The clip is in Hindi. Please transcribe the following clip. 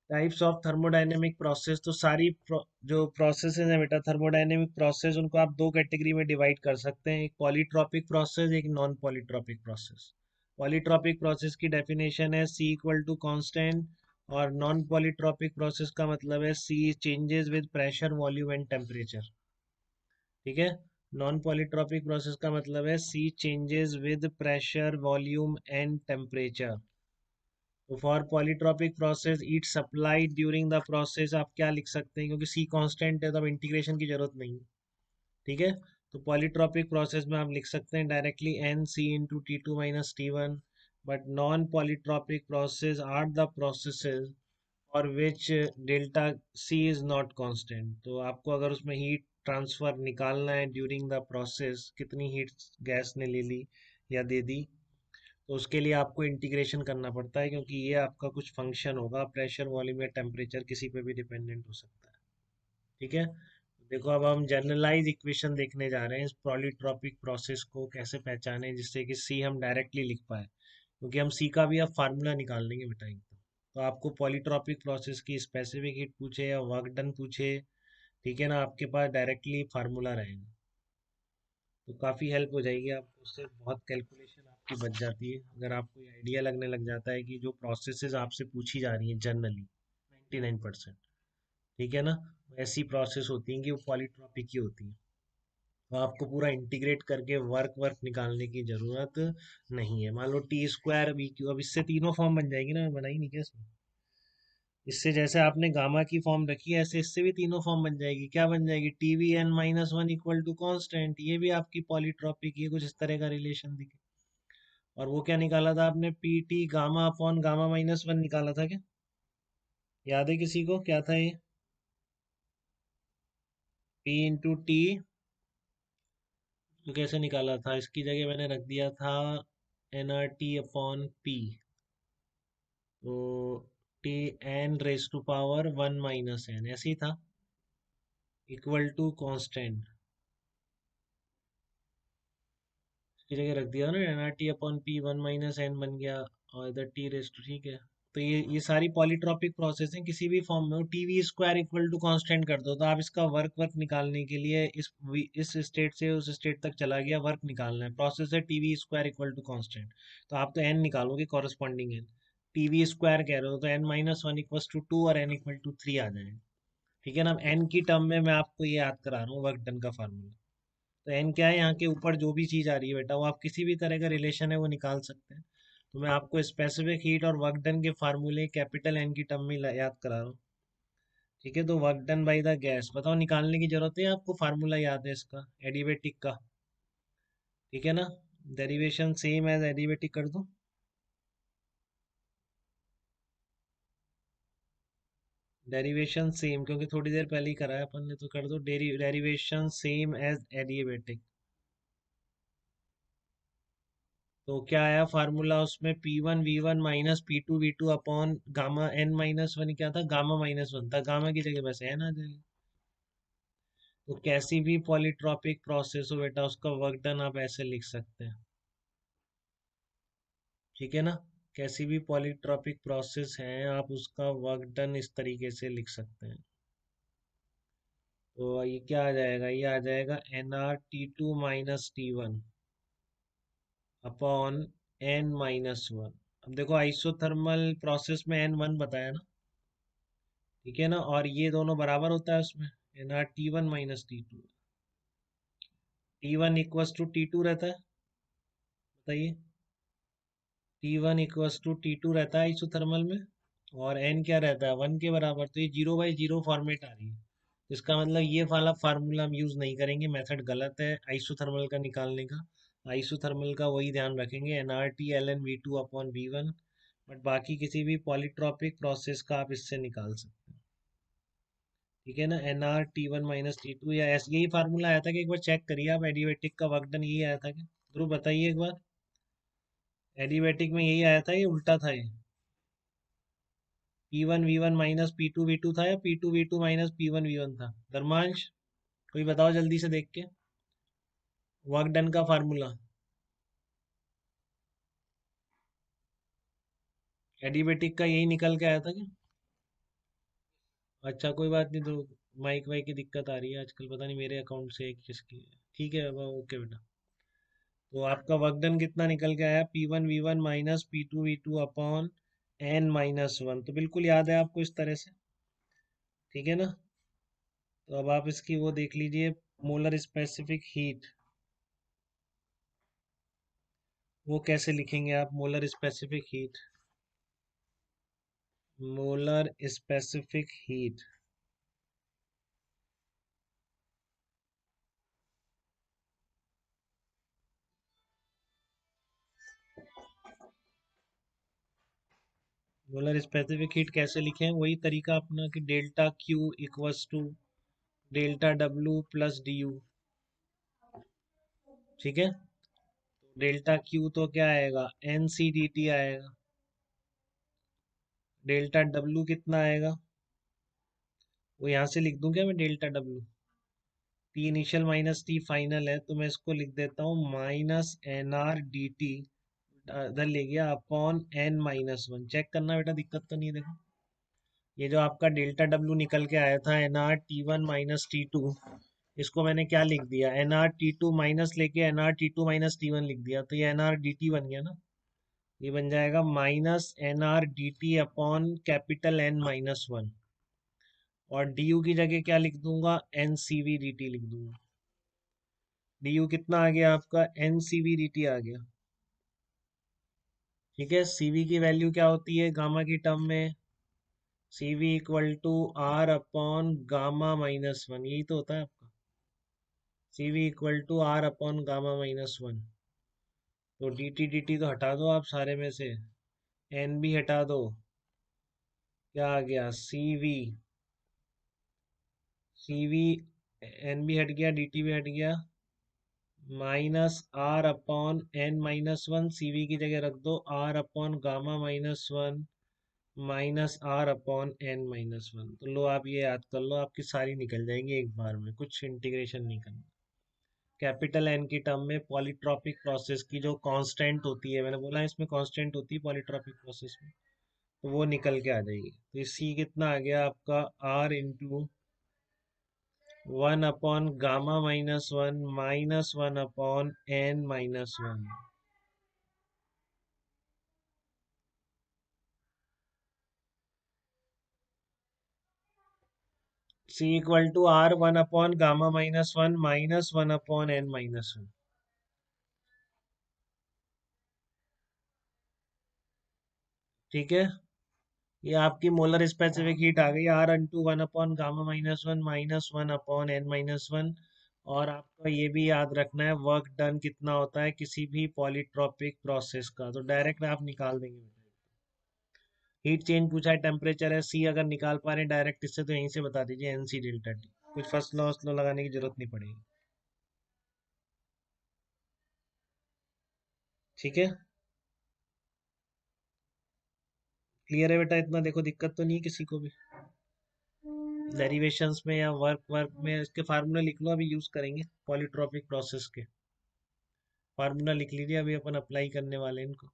टाइप्स ऑफ थर्मोडायनेमिक प्रोसेस, तो सारी जो प्रोसेसेस है बेटा थर्मोडायनेमिक प्रोसेस, उनको आप दो कैटेगरी में डिवाइड कर सकते हैं, एक पॉलीट्रॉपिक प्रोसेस, एक non polytropic process. Polytropic process की डेफिनेशन है सी इक्वल टू कांस्टेंट, और नॉन पॉलीट्रॉपिक प्रोसेस का मतलब है C changes with pressure volume and temperature. ठीक है, नॉन पॉलीट्रॉपिक प्रोसेस का मतलब है C changes with pressure volume and temperature. तो for polytropic process heat supplied during the process, आप क्या लिख सकते हैं, क्योंकि सी कांस्टेंट है तो अब इंटीग्रेशन की जरूरत नहीं है। ठीक है, तो पॉलीट्रॉपिक प्रोसेस में आप लिख सकते हैं directly n C into T two minus T one. But non polytropic process are the processes for which delta C is not constant. तो आपको अगर उसमें हीट ट्रांसफर निकालना है ड्यूरिंग द प्रोसेस, कितनी हीट गैस ने ले ली या दे दी, तो उसके लिए आपको इंटीग्रेशन करना पड़ता है, क्योंकि ये आपका कुछ फंक्शन होगा, प्रेशर वॉल्यूम या टेम्परेचर किसी पे भी डिपेंडेंट हो सकता है। ठीक है, देखो अब हम जनरलाइज इक्वेशन देखने जा रहे हैं इस पॉलीट्रॉपिक प्रोसेस को कैसे पहचाने जिससे कि सी हम डायरेक्टली लिख पाए, क्योंकि हम सी का भी अब फार्मूला निकाल लेंगे बेटा एकदम। तो आपको पॉलीट्रॉपिक प्रोसेस की स्पेसिफिक हीट पूछे या वर्क डन पूछे, ठीक है ना, आपके पास डायरेक्टली फार्मूला रहेगा, तो काफ़ी हेल्प हो जाएगी आपको, उससे बहुत कैलकुलेशन आपकी बच जाती है, अगर आपको ये आइडिया लगने लग जाता है कि जो प्रोसेसेस आपसे पूछी जा रही हैं जनरली 99%, ठीक है ना, ऐसी प्रोसेस होती हैं कि वो पॉलीट्रॉपिक की होती हैं। तो आपको पूरा इंटीग्रेट करके वर्क वर्क निकालने की ज़रूरत नहीं है। मान लो टी स्क्वायर बी क्यू, अब इससे तीनों फॉर्म बन जाएगी ना, बनाई नहीं क्या इसमें, इससे जैसे आपने गामा की फॉर्म रखी है ऐसे इससे भी तीनों फॉर्म बन जाएगी। क्या बन जाएगी, T V n minus one equal to constant, ये भी आपकी पॉलीट्रॉपिक, ये कुछ इस तरह का रिलेशन दिखे। और वो क्या निकाला था आपने, P T gamma upon gamma minus one निकाला था क्या, याद है किसी को क्या था ये, पी इंटू टी, तो कैसे निकाला था, इसकी जगह मैंने रख दिया था n R T upon P, तो T n raise to power one minus n ऐसे ही था, इक्वल टू कांस्टेंट, इसकी जगह रख दिया ना n R T upon P, one minus n बन गया, और इधर टी रेस टू, ठीक है। तो ये सारी पॉलीट्रॉपिक प्रोसेस हैं, किसी भी फॉर्म में हो, T V square equal to constant कर दो, तो आप इसका वर्क वर्क निकालने के लिए इस स्टेट से उस स्टेट तक चला गया, वर्क निकालना है, प्रोसेस है T V square equal to constant, तो आप तो एन निकालोगे corresponding n, T V square कह रहे हो तो n minus one equal to two और एन इक्वल टू थ्री आ जाएगा। ठीक है ना, एन की टर्म में मैं आपको ये याद करा रहा हूँ वर्क डन का फार्मूला। तो एन क्या है, यहाँ के ऊपर जो भी चीज़ आ रही है बेटा वो आप किसी भी तरह का रिलेशन है वो निकाल सकते हैं। तो मैं आपको स्पेसिफिक हीट और वर्क डन के फार्मूले कैपिटल एन की टर्म में याद करा रहा हूँ। ठीक है, तो work done by the gas बताओ, निकालने की जरूरत है आपको, फार्मूला याद है इसका एडिवेटिक का, ठीक है ना, डेरिवेशन सेम एज एडिवेटिक कर दो, डेरिवेशन सेम क्योंकि थोड़ी देर पहले ही कराया अपन ने, तो कर दो डेरिवेशन सेम एज एडिवेटिक। तो क्या आया फार्मूला उसमें, P one V one minus P two V two upon gamma n minus one, क्या था, गामा माइनस वन था, गामा की जगह बस एन आ जाएगा। तो कैसी भी पॉलीट्रॉपिक प्रोसेस हो बेटा उसका वर्क डन आप ऐसे लिख सकते हैं। ठीक है ना, कैसी भी पॉलीट्रॉपिक प्रोसेस है आप उसका वर्क डन इस तरीके से लिख सकते हैं। तो ये क्या आ जाएगा, ये आ जाएगा n R T two minus T one upon n minus one. अब देखो आइसोथर्मल प्रोसेस में एन वन बताया ना, ठीक है ना, और ये दोनों बराबर होता है उसमें, n R T one minus T two, T one equals to T two रहता है, बताइए, T one equals to T two रहता है आइसोथर्मल में, और एन क्या रहता है, वन के बराबर, तो ये जीरो बाई जीरो फॉर्मेट आ रही है, तो इसका मतलब ये वाला फार्मूला हम यूज नहीं करेंगे, मेथड गलत है आइसोथर्मल का निकालने का। आइसोथर्मल का वही ध्यान रखेंगे, n R T l n V two upon V one, but बाकी किसी भी पॉलीट्रॉपिक प्रोसेस का आप इससे निकाल सकते हैं। ठीक है ना, n R T one minus T two, या ऐसे यही फार्मूला आया था कि एक बार चेक करिए आप, एडिवेटिक का वर्क डन यही आया था क्या, ध्रुव बताइए एक बार, एडिवेटिक में यही आया था ये उल्टा था ये, P one V one minus P two था या P two V two minus P one V one था, धर्मांश कोई बताओ जल्दी से देख के, वर्क डन का फार्मूला, एडिवेटिक का यही निकल के आया था क्या, अच्छा कोई बात नहीं, तो माइक वाइक की दिक्कत आ रही है आजकल, पता नहीं मेरे अकाउंट से किसकी है। ठीक है अब ओके बेटा। तो आपका वर्क डन कितना निकल के आया, P1 V1 minus P2 V2 upon N-1, तो बिल्कुल याद है आपको इस तरह से। ठीक है ना। तो अब आप इसकी वो देख लीजिए, मोलर स्पेसिफिक हीट, वो कैसे लिखेंगे आप, molar specific heat. Molar specific heat, molar specific heat कैसे लिखें, वही तरीका अपना कि delta Q equals to delta W plus D U. ठीक है। डेल्टा क्यू तो क्या आएगा, एन सी डी टी आएगा। डेल्टा डब्ल्यू कितना आएगा, वो यहाँ से लिख दूं क्या मैं, delta W, T initial minus T final है, तो मैं इसको लिख देता हूँ minus N R D T, इधर ले गया अपॉन N-1। चेक करना बेटा, दिक्कत तो नहीं है, देखो ये जो आपका डेल्टा डब्ल्यू निकल के आया था NR T1 - T2, इसको मैंने क्या लिख दिया, NR T2 माइनस लेके NR T2 - T1 लिख दिया, तो ये NR dt बन गया ना। ये बन जाएगा minus NR dt upon capital N-1, और du की जगह क्या लिख दूंगा, NCV/dt लिख दूंगा। du कितना आ गया आपका, NCV/dt आ गया। ठीक है, cv की वैल्यू क्या होती है गामा की टर्म में, cv equal to r upon गामा-1, यही तो होता है आपका, cv equal to r upon गामा-1। तो dt तो हटा दो आप सारे में से, n भी हटा दो, क्या आ गया, cv n भी हट गया, dt भी हट गया, minus r upon N-1, cv की जगह रख दो r अपॉन गामा-1 माइनस r अपॉन N-1। तो लो आप ये याद कर लो, आपकी सारी निकल जाएंगी एक बार में, कुछ इंटीग्रेशन नहीं करना। कैपिटल एन की टर्म में पॉलीट्रॉपिक प्रोसेस की जो कांस्टेंट होती है, मैंने बोला इसमें कांस्टेंट होती है पॉलीट्रॉपिक प्रोसेस में, तो वो निकल के आ जाएगी। तो ये सी कितना आ गया आपका, R × 1 अपॉन गामा-1 minus 1 upon N-1। C equal to R 1 upon गामा-1 माइनस 1 अपॉन N-1। ठीक है, ये आपकी मोलर स्पेसिफिक हीट आ गई, R × 1 अपॉन गामा-1 माइनस 1 अपॉन N-1। और आपका ये भी याद रखना है, वर्क डन कितना होता है किसी भी पॉलीट्रॉपिक प्रोसेस का, तो डायरेक्ट आप निकाल देंगे। हीट चेंज पूछा है, टेम्परेचर है, सी अगर निकाल पा रहे हैं डायरेक्ट इससे, तो यहीं से बता दीजिए NC ΔT, कुछ फर्स्ट लॉ वसलो लगाने की जरूरत नहीं पड़ेगी। ठीक है, क्लियर है बेटा इतना, देखो दिक्कत तो नहीं है किसी को भी डेरिवेशंस में या वर्क वर्क में, इसके फार्मूला लिख लो, अभी यूज करेंगे पॉलीट्रॉपिक प्रोसेस के, फार्मूला लिख लीजिए, अभी अपन अप्लाई करने वाले हैं इनको।